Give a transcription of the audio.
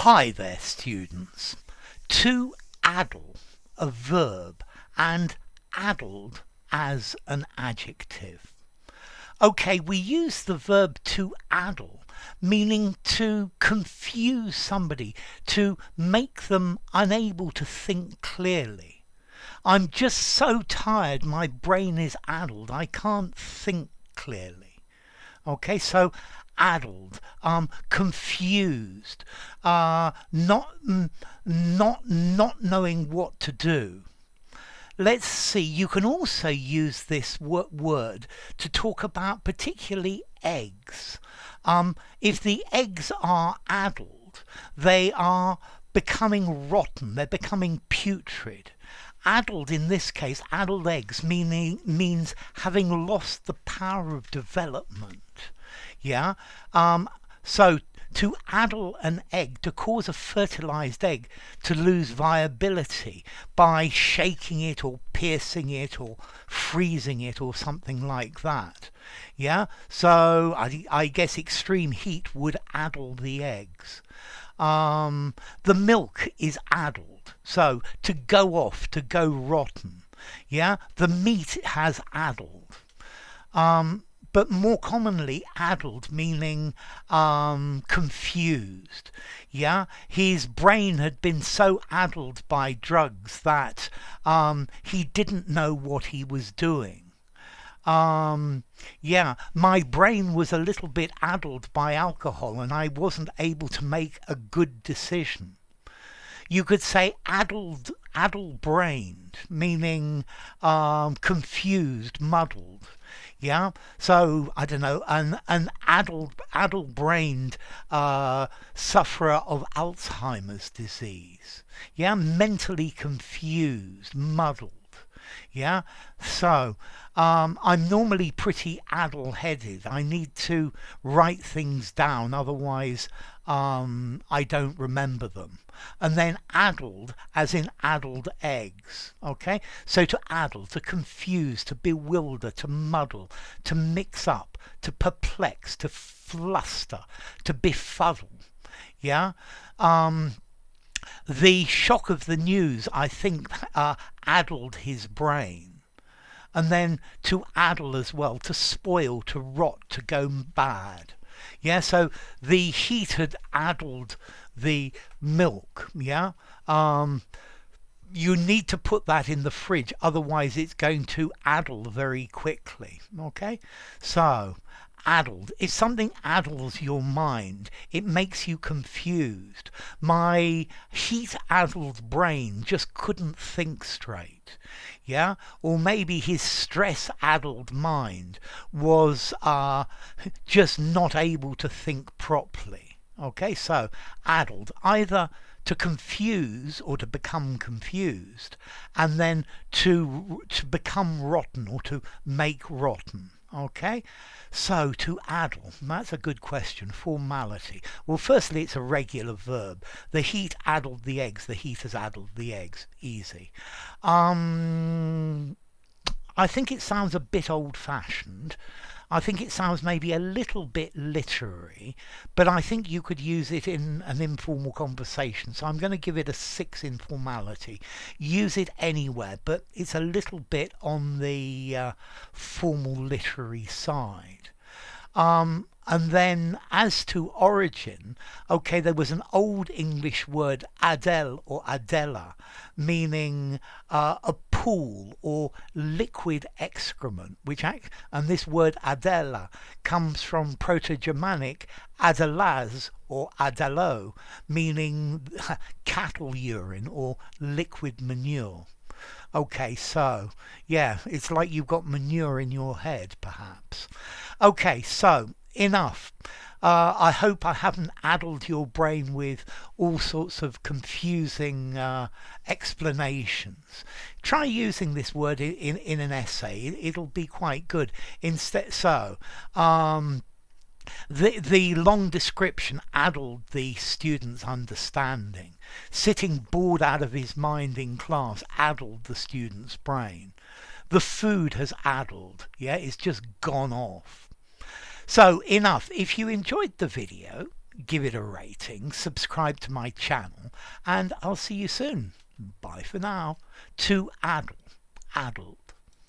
Hi there, students. To addle, a verb, and addled as an adjective. Okay, we use the verb to addle, meaning to confuse somebody, to make them unable to think clearly. I'm just so tired, my brain is addled, I can't think clearly. Okay, so addled, confused, not knowing what to do. Let's see, you can also use this word to talk about particularly eggs. If the eggs are addled, they are becoming rotten, they're becoming putrid. Addled in this case, addled eggs means having lost the power of development. Yeah. So to addle an egg, to cause a fertilized egg to lose viability by shaking it or piercing it or freezing it or something like that. Yeah. So I guess extreme heat would addle the eggs. The milk is addled. So to go off, to go rotten. Yeah. The meat has addled. But more commonly addled meaning confused. Yeah, his brain had been so addled by drugs that he didn't know what he was doing. Yeah, my brain was a little bit addled by alcohol and I wasn't able to make a good decision. You could say addle-brained, meaning confused, muddled. Yeah, so I don't know, an addle-brained sufferer of Alzheimer's disease. Yeah, mentally confused, muddled. Yeah, so I'm normally pretty addle-headed. I need to write things down, otherwise I don't remember them. And then addled, as in addled eggs. Okay, so to addle, to confuse, to bewilder, to muddle, to mix up, to perplex, to fluster, to befuddle. Yeah. The shock of the news, I think, addled his brain. And then to addle as well, to spoil, to rot, to go bad. Yeah, so the heat had addled the milk. Yeah, you need to put that in the fridge, otherwise it's going to addle very quickly. Okay, so addled, if something addles your mind, it makes you confused. My heat-addled brain just couldn't think straight. Yeah, or maybe his stress-addled mind was just not able to think properly. Okay, so addled, either to confuse or to become confused, and then to become rotten or to make rotten. Okay, so to addle, that's a good question. Formality. Well, firstly, it's a regular verb. The heat addled the eggs. The heat has addled the eggs. Easy. I think it sounds a bit old-fashioned. I think it sounds maybe a little bit literary, but I think you could use it in an informal conversation. So I'm going to give it a 6 in formality. Use it anywhere, but it's a little bit on the formal literary side. And then as to origin, okay, there was an old English word Adele or Adela, meaning a pool or liquid excrement, and this word Adela comes from Proto-Germanic adelaz or adalo, meaning cattle urine or liquid manure. Okay, so yeah, it's like you've got manure in your head, perhaps. Okay, so enough. I hope I haven't addled your brain with all sorts of confusing explanations. Try using this word in an essay. It'll be quite good. Instead, the long description addled the student's understanding. Sitting bored out of his mind in class addled the student's brain. The food has addled. Yeah, it's just gone off. So enough. If you enjoyed the video, give it a rating, subscribe to my channel, and I'll see you soon. Bye for now. To Addle. Addle.